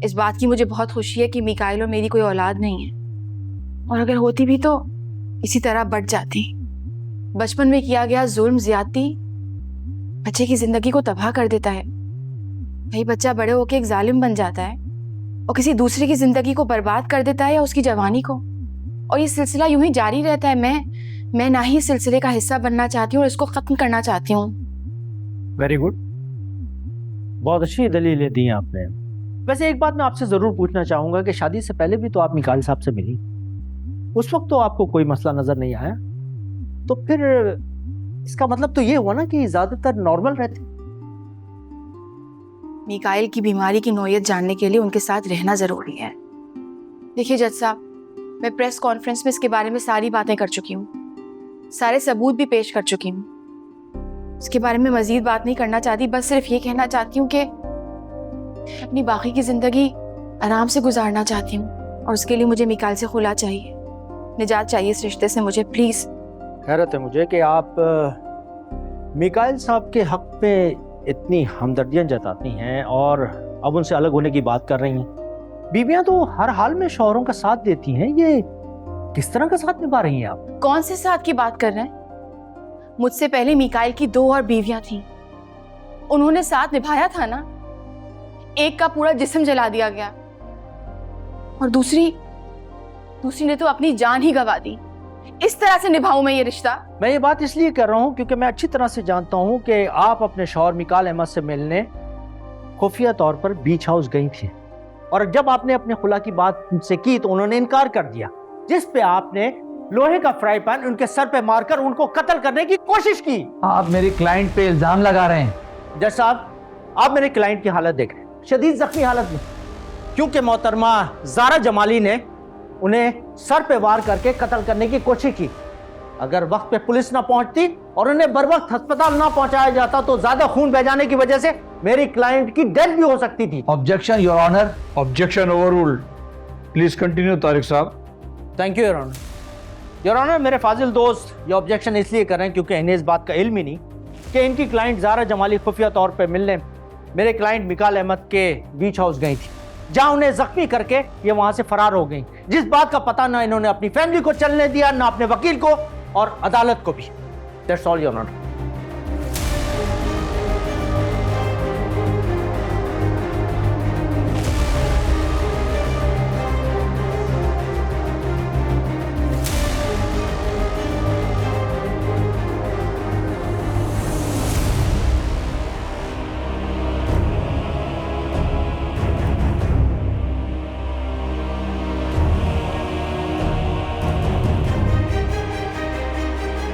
इस बात की मुझे बहुत खुशी है कि मिकाइल और मेरी कोई औलाद नहीं है, और अगर होती भी तो इसी तरह बढ़ जाती। बचपन में किया गया जुल्म, ज्यादती बच्चे की जिंदगी को तबाह कर देता है। वही बच्चा बड़े होकर एक जालिम बन जाता है और किसी दूसरे की जिंदगी को बर्बाद कर देता है, या उसकी जवानी को, और ये सिलसिला यूं ही जारी रहता है। मैं ना ही इस सिलसिले का हिस्सा बनना चाहती हूँ और इसको खत्म करना चाहती हूँ। वेरी गुड, बहुत अच्छी दलीलें दी आपने। वैसे एक बात मैं आपसे जरूर पूछना चाहूंगा कि शादी से पहले भी तो आप मिकाइल साहब से मिली, उस वक्त तो आपको कोई मसला नजर नहीं आया, तो फिर इसका मतलब तो ये हुआ ना कि ज्यादातर नॉर्मल रहते। मिकाइल की बीमारी की नौयत जानने के लिए उनके साथ रहना जरूरी है। देखिए जज साहब, मैं प्रेस कॉन्फ्रेंस में इसके बारे में सारी बातें कर चुकी हूँ, सारे सबूत भी पेश कर चुकी हूँ। इसके बारे में मजीद बात नहीं करना चाहती, बस सिर्फ ये कहना चाहती हूँ कि अपनी बाकी की जिंदगी आराम से गुजारना चाहती हूँ, और उसके लिए मुझे मिकाइल से खुला चाहिए, निजात चाहिए इस रिश्ते से मुझे, प्लीज। हैरत है मुझे कि आप मिकाइल साहब के हक में इतनी हमदर्दियां जताती हैं और अब उनसे अलग होने की बात कर रही हैं। बीवियां तो हर हाल में शौहरों का साथ देती हैं, ये किस तरह का साथ निभा रही हैं आप? कौन से साथ की बात कर रहे हैं? मुझसे पहले मिकाइल की 2 और बीवियां थीं, उन्होंने साथ निभाया था ना। एक का पूरा जिस्म जला दिया गया और दूसरी ने तो अपनी जान ही गंवा दी। इस तरह से निभाऊं मैं ये रिश्ता? मैं ये बात इसलिए कर रहा हूँ क्योंकि मैं अच्छी तरह से जानता हूँ कि आप अपने शौहर मिकाइल अहमद से मिलने खुफिया तौर पर बीच हाउस गई थी, और जब आपने अपने खुला की बात उनसे की तो उन्होंने इनकार कर दिया, जिस पे आपने लोहे का फ्राई पैन उनके सर पे मारकर उनको कत्ल करने की कोशिश की। आप मेरी क्लाइंट पे इल्जाम लगा रहे हैं। जज साहब, आप मेरे क्लाइंट की हालत देख रहे हैं, शदीद जख्मी हालत में, क्योंकि मोहतरमा ज़ारा जमाली ने उन्हें सर पे वार करके कत्ल करने की कोशिश की। अगर वक्त पे पुलिस ना पहुंचती और उन्हें बर वक्त अस्पताल ना पहुंचाया जाता तो ज्यादा खून बह जाने की वजह से मेरी क्लाइंट की डेथ भी हो सकती थी। Objection your honour. Objection overruled. Please continue Tariq साहब। Thank you your honour. Your honour, मेरे फाजिल दोस्त ये ऑब्जेक्शन इसलिए कर रहे हैं क्योंकि इन्हें इस बात का इल्म ही नहीं कि इनकी क्लाइंट ज़ारा जमाली खुफिया तौर पर मिलने मेरे क्लाइंट मिकाइल अहमद के बीच हाउस गई थी, जहां उन्हें जख्मी करके ये वहां से फरार हो गई, जिस बात का पता ना इन्होंने अपनी फैमिली को चलने दिया, ना अपने वकील को और अदालत को भी। That's all your honour.